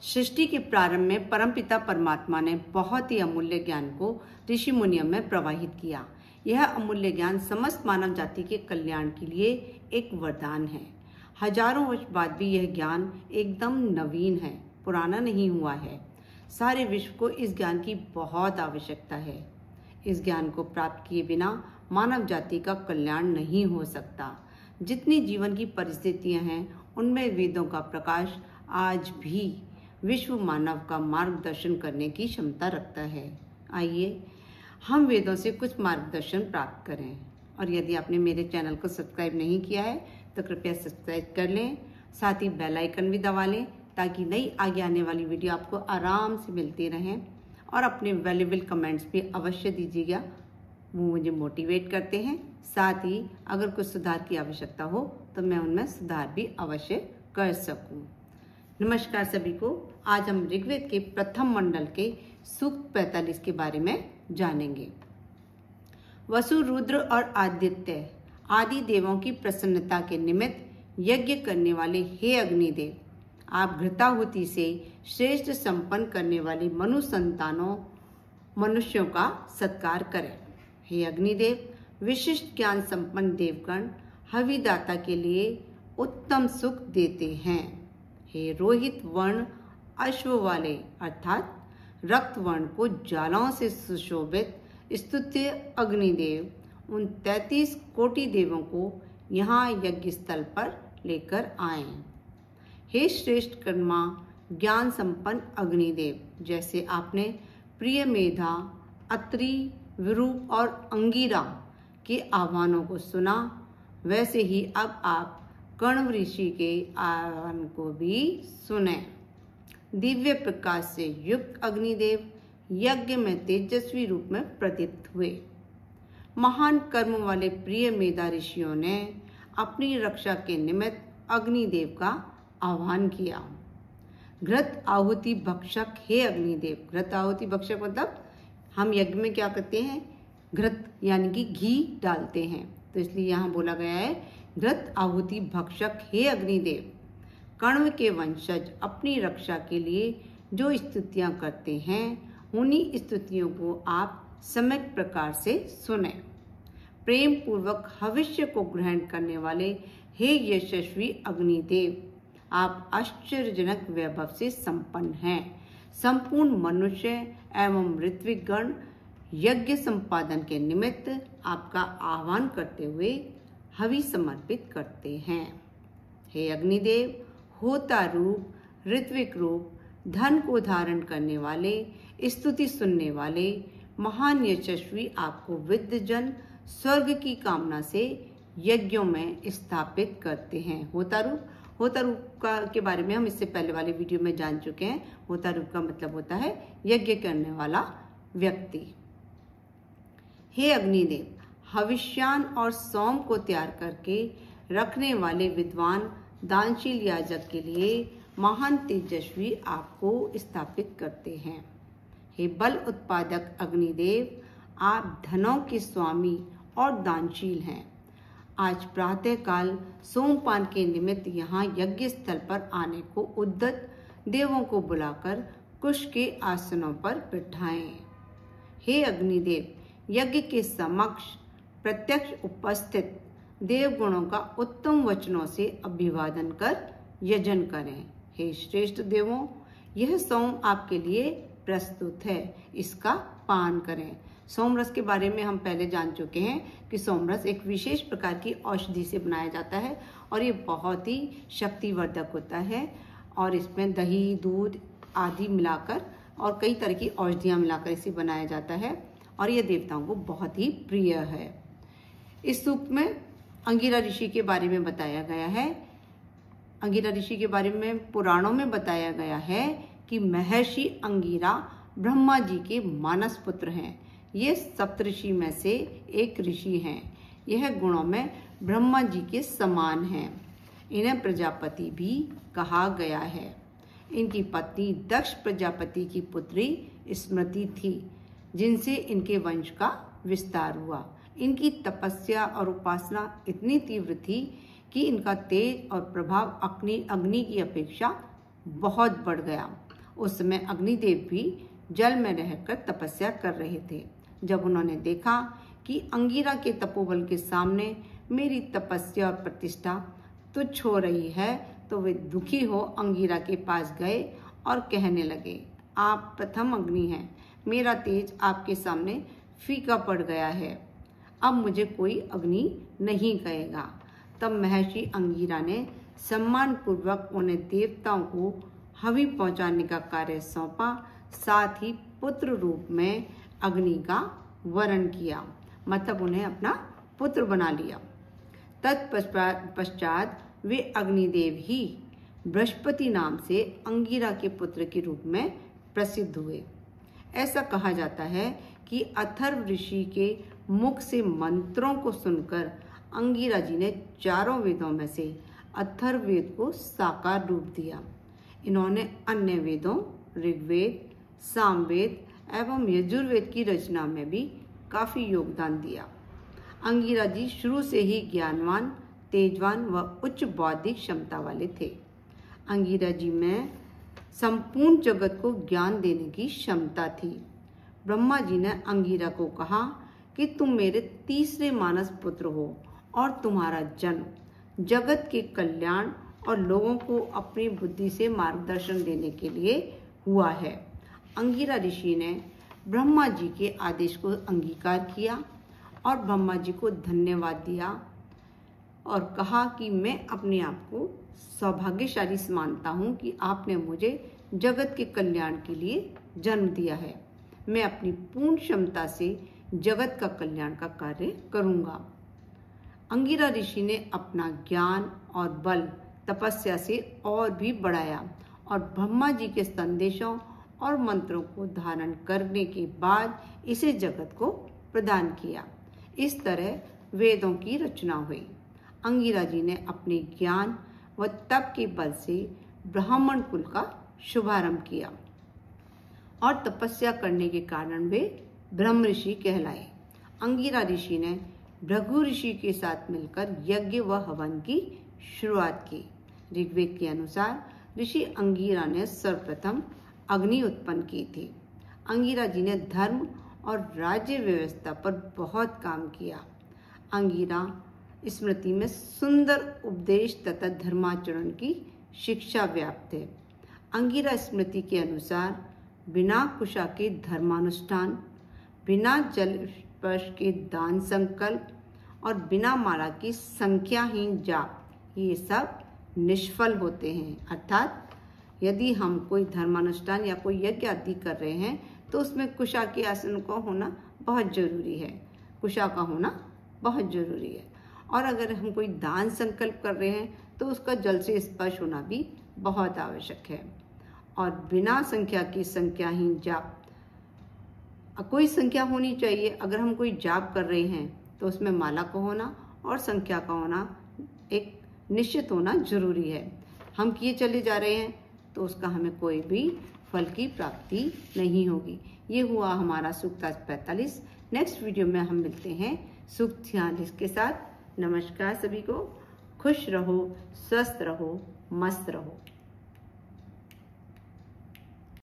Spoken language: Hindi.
सृष्टि के प्रारंभ में परमपिता परमात्मा ने बहुत ही अमूल्य ज्ञान को ऋषि मुनियों में प्रवाहित किया। यह अमूल्य ज्ञान समस्त मानव जाति के कल्याण के लिए एक वरदान है। हजारों वर्ष बाद भी यह ज्ञान एकदम नवीन है, पुराना नहीं हुआ है। सारे विश्व को इस ज्ञान की बहुत आवश्यकता है। इस ज्ञान को प्राप्त किए बिना मानव जाति का कल्याण नहीं हो सकता। जितनी जीवन की परिस्थितियां हैं, उनमें वेदों का प्रकाश आज भी विश्व मानव का मार्गदर्शन करने की क्षमता रखता है। आइए हम वेदों से कुछ मार्गदर्शन प्राप्त करें। और यदि आपने मेरे चैनल को सब्सक्राइब नहीं किया है तो कृपया सब्सक्राइब कर लें, साथ ही बेल आइकन भी दबा लें ताकि नई आगे आने वाली वीडियो आपको आराम से मिलती रहें। और अपने वैल्यूएबल कमेंट्स भी अवश्य दीजिएगा, वो मुझे मोटिवेट करते हैं। साथ ही अगर कुछ सुधार की आवश्यकता हो तो मैं उनमें सुधार भी अवश्य कर सकूं। नमस्कार सभी को। आज हम ऋग्वेद के प्रथम मंडल के सूक्त 45 के बारे में जानेंगे। वसु, रुद्र और आदित्य आदि देवों की प्रसन्नता के निमित्त यज्ञ करने वाले हे अग्निदेव, आप घृताहुति से श्रेष्ठ संपन्न करने वाले मनुष्यों का सत्कार करें। हे अग्निदेव, विशिष्ट ज्ञान संपन्न देवगण हविदाता के लिए उत्तम सुख देते हैं। हे रोहित वर्ण अश्व वाले अर्थात रक्त वर्ण को ज्वालाओं से सुशोभित स्तुत्य अग्निदेव, उन 33 कोटि देवों को यहाँ यज्ञ स्थल पर लेकर आए। हे श्रेष्ठ कर्मा ज्ञान संपन्न अग्निदेव, जैसे आपने प्रिय मेधा, अत्रि, विरूप और अंगिरा के आह्वानों को सुना, वैसे ही अब आप कण्व ऋषि के आह्वान को भी सुने। दिव्य प्रकाश से युक्त अग्निदेव यज्ञ में तेजस्वी रूप में प्रदीप्त हुए। महान कर्म वाले प्रिय मेधा ऋषियों ने अपनी रक्षा के निमित्त अग्निदेव का आह्वान किया। घृत आहुति भक्षक हे अग्निदेव, घृत आहुति भक्षक मतलब हम यज्ञ में क्या करते हैं, घृत यानी कि घी डालते हैं, तो इसलिए यहाँ बोला गया है घृत आहुति भक्षक हे अग्निदेव। कण्व के वंशज अपनी रक्षा के लिए जो स्तुतियां करते हैं, उन्हीं स्तुतियों को आप सम्यक प्रकार से सुने। प्रेम पूर्वक भविष्य को ग्रहण करने वाले हे यशस्वी अग्निदेव, आप आश्चर्यजनक वैभव से संपन्न हैं। संपूर्ण मनुष्य एवं ऋत्विकगण यज्ञ संपादन के निमित्त आपका आह्वान करते हुए हवि समर्पित करते हैं। हे अग्निदेव, होता रूप, ऋत्विक रूप, धन को धारण करने वाले, स्तुति सुनने वाले महान यशस्वी आपको विद्वजन स्वर्ग की कामना से यज्ञों में स्थापित करते हैं। होता रूप के बारे में हम इससे पहले वाले वीडियो में जान चुके हैं। होता रूप का मतलब होता है यज्ञ करने वाला व्यक्ति। हे अग्निदेव, हविष्यान और सोम को तैयार करके रखने वाले विद्वान दानशील याजक के लिए महान तेजस्वी आपको स्थापित करते हैं। हे बल उत्पादक अग्निदेव, आप धनों के स्वामी और दानशील हैं। आज प्रातः काल सोमपान के निमित्त यहाँ यज्ञ स्थल पर आने को उद्यत देवों को बुलाकर कुश के आसनों पर बिठाएं। हे अग्निदेव, यज्ञ के समक्ष प्रत्यक्ष उपस्थित देवगुणों का उत्तम वचनों से अभिवादन कर यजन करें। हे श्रेष्ठ देवों, यह सोम आपके लिए प्रस्तुत है, इसका पान करें। सोमरस के बारे में हम पहले जान चुके हैं कि सोमरस एक विशेष प्रकार की औषधि से बनाया जाता है और ये बहुत ही शक्तिवर्धक होता है और इसमें दही, दूध आदि मिलाकर और कई तरह की औषधियाँ मिलाकर इसे बनाया जाता है और ये देवताओं को बहुत ही प्रिय है। इस सूक्त में अंगिरा ऋषि के बारे में बताया गया है। अंगिरा ऋषि के बारे में पुराणों में बताया गया है कि महर्षि अंगिरा ब्रह्मा जी के मानस पुत्र हैं। ये सप्तऋषि में से एक ऋषि हैं। यह गुणों में ब्रह्मा जी के समान हैं। इन्हें प्रजापति भी कहा गया है। इनकी पत्नी दक्ष प्रजापति की पुत्री स्मृति थी, जिनसे इनके वंश का विस्तार हुआ। इनकी तपस्या और उपासना इतनी तीव्र थी कि इनका तेज और प्रभाव अग्नि की अपेक्षा बहुत बढ़ गया। उस समय अग्निदेव भी जल में रहकर तपस्या कर रहे थे। जब उन्होंने देखा कि अंगिरा के तपोबल के सामने मेरी तपस्या और प्रतिष्ठा तुच्छ हो रही है, तो वे दुखी हो अंगिरा के पास गए और कहने लगे, आप प्रथम अग्नि हैं, मेरा तेज आपके सामने फीका पड़ गया है, अब मुझे कोई अग्नि नहीं कहेगा। तब महर्षि अंगिरा ने सम्मान पूर्वक उन्हें देवताओं को हवि पहुंचाने का कार्य सौंपा, साथ ही पुत्र रूप में अग्नि का वरण किया, मतलब उन्हें अपना पुत्र बना लिया। तत्पश्चात वे अग्निदेव ही बृहस्पति नाम से अंगिरा के पुत्र के रूप में प्रसिद्ध हुए। ऐसा कहा जाता है कि अथर्व ऋषि के मुख से मंत्रों को सुनकर अंगिरा जी ने चारों वेदों में से अथर्व वेद को साकार रूप दिया। इन्होंने अन्य वेदों ऋग्वेद, सामवेद एवं यजुर्वेद की रचना में भी काफी योगदान दिया। अंगिरा जी शुरू से ही ज्ञानवान, तेजवान व उच्च बौद्धिक क्षमता वाले थे। अंगिरा जी में संपूर्ण जगत को ज्ञान देने की क्षमता थी। ब्रह्मा जी ने अंगिरा को कहा कि तुम मेरे तीसरे मानस पुत्र हो और तुम्हारा जन्म जगत के कल्याण और लोगों को अपनी बुद्धि से मार्गदर्शन देने के लिए हुआ है। अंगिरा ऋषि ने ब्रह्मा जी के आदेश को अंगीकार किया और ब्रह्मा जी को धन्यवाद दिया और कहा कि मैं अपने आप को सौभाग्यशाली मानता हूँ कि आपने मुझे जगत के कल्याण के लिए जन्म दिया है। मैं अपनी पूर्ण क्षमता से जगत का कल्याण का कार्य करूँगा। अंगिरा ऋषि ने अपना ज्ञान और बल तपस्या से और भी बढ़ाया और ब्रह्मा जी के संदेशों और मंत्रों को धारण करने के बाद इसे जगत को प्रदान किया। इस तरह वेदों की रचना हुई। अंगिरा जी ने अपने ज्ञान व तप के बल से ब्राह्मण कुल का शुभारंभ किया और तपस्या करने के कारण वे ब्रह्म ऋषि कहलाए। अंगिरा ऋषि ने भृगु ऋषि के साथ मिलकर यज्ञ व हवन की शुरुआत की। ऋग्वेद के अनुसार ऋषि अंगिरा ने सर्वप्रथम अग्नि उत्पन्न की थी। अंगिरा जी ने धर्म और राज्य व्यवस्था पर बहुत काम किया। अंगिरा स्मृति में सुंदर उपदेश तथा धर्माचरण की शिक्षा व्याप्त है। अंगिरा स्मृति के अनुसार बिना कुशा के धर्मानुष्ठान, बिना जल स्पर्श के दान संकल्प और बिना माला की संख्याहीन जाप, ये सब निष्फल होते हैं। अर्थात यदि हम कोई धर्मानुष्ठान या कोई यज्ञ आदि कर रहे हैं तो उसमें कुशा के आसन का होना बहुत जरूरी है, कुशा का होना बहुत जरूरी है। और अगर हम कोई दान संकल्प कर रहे हैं तो उसका जल से स्पर्श होना भी बहुत आवश्यक है। और बिना संख्या की संख्याहीन जाप, कोई संख्या होनी चाहिए। अगर हम कोई जाप कर रहे हैं तो उसमें माला का होना और संख्या का होना एक निश्चित होना जरूरी है। हम किए चले जा रहे हैं तो उसका हमें कोई भी फल की प्राप्ति नहीं होगी। ये हुआ हमारा सूक्त 45। नेक्स्ट वीडियो में हम मिलते हैं सूक्त 46 के साथ। नमस्कार सभी को, खुश रहो, स्वस्थ रहो, मस्त रहो।